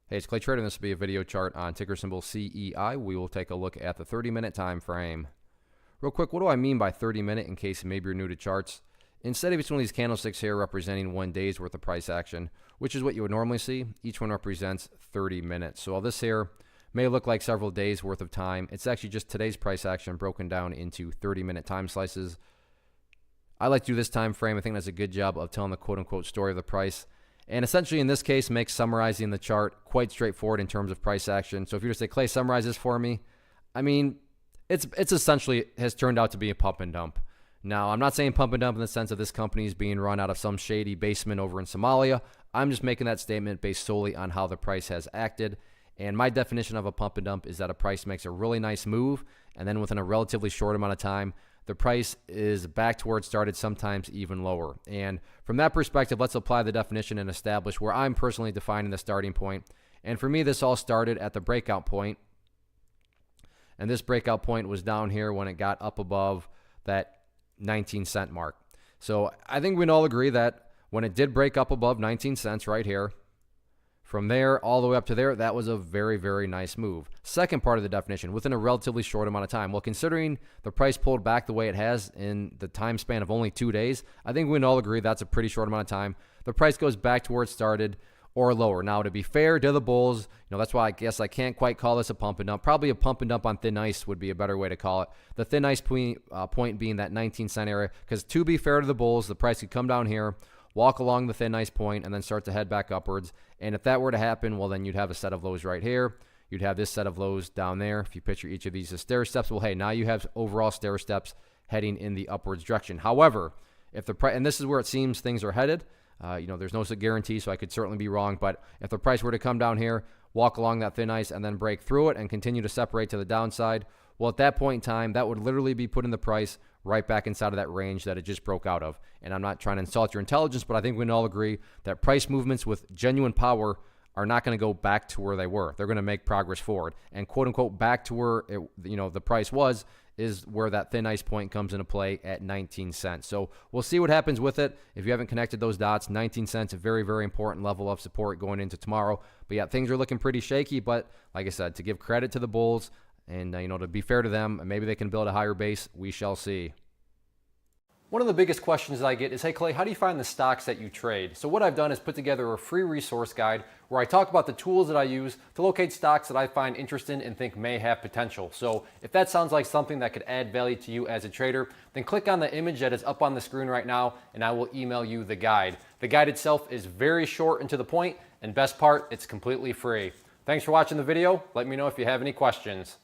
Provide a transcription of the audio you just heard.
Hey, it's Clay Trader, and this will be a video chart on ticker symbol CEI. We will take a look at the 30-minute time frame. Real quick, what do I mean by 30-minute in case maybe you're new to charts? Instead of each one of these candlesticks here representing 1 day's worth of price action, which is what you would normally see, each one represents 30 minutes. So while this here may look like several days worth of time, it's actually just today's price action broken down into 30-minute time slices. I like to do this time frame. I think that's a good job of telling the quote-unquote story of the price. And essentially, in this case, makes summarizing the chart quite straightforward in terms of price action. So if you were to say, Clay, summarize this for me, I mean, it's essentially has turned out to be a pump and dump. Now, I'm not saying pump and dump in the sense of this company is being run out of some shady basement over in Somalia. I'm just making that statement based solely on how the price has acted. And my definition of a pump and dump is that a price makes a really nice move, and then within a relatively short amount of time, the price is back to where it started, sometimes even lower. And from that perspective, let's apply the definition and establish where I'm personally defining the starting point. And for me, this all started at the breakout point. And this breakout point was down here when it got up above that 19-cent mark. So I think we can all agree that when it did break up above 19 cents right here, from there all the way up to there, that was a very, very nice move. Second part of the definition, within a relatively short amount of time. Well, considering the price pulled back the way it has in the time span of only 2 days, I think we can all agree that's a pretty short amount of time. The price goes back to where it started or lower. Now, to be fair to the bulls, that's why I guess I can't quite call this a pump and dump. Probably a pump and dump on thin ice would be a better way to call it. The thin ice point being that 19-cent area, because to be fair to the bulls, the price could come down here, walk along the thin ice point, and then start to head back upwards. And if that were to happen, well, then you'd have a set of lows right here. You'd have this set of lows down there. If you picture each of these as stair steps, well, hey, now you have overall stair steps heading in the upwards direction. However, if the price, and this is where it seems things are headed, there's no guarantee, so I could certainly be wrong, but if the price were to come down here, walk along that thin ice, and then break through it and continue to separate to the downside, well, at that point in time, that would literally be putting the price right back inside of that range that it just broke out of. And I'm not trying to insult your intelligence, but I think we can all agree that price movements with genuine power are not going to go back to where they were. They're going to make progress forward. And quote unquote back to where the price was is where that thin ice point comes into play at 19 cents. So we'll see what happens with it. If you haven't connected those dots, 19 cents, a very, very important level of support going into tomorrow. But yeah, things are looking pretty shaky. But like I said, to give credit to the bulls, and to be fair to them, maybe they can build a higher base. We shall see. One of the biggest questions that I get is, hey Clay, how do you find the stocks that you trade? So what I've done is put together a free resource guide where I talk about the tools that I use to locate stocks that I find interesting and think may have potential. So if that sounds like something that could add value to you as a trader, then click on the image that is up on the screen right now and I will email you the guide. The guide itself is very short and to the point, and best part, it's completely free. Thanks for watching the video. Let me know if you have any questions.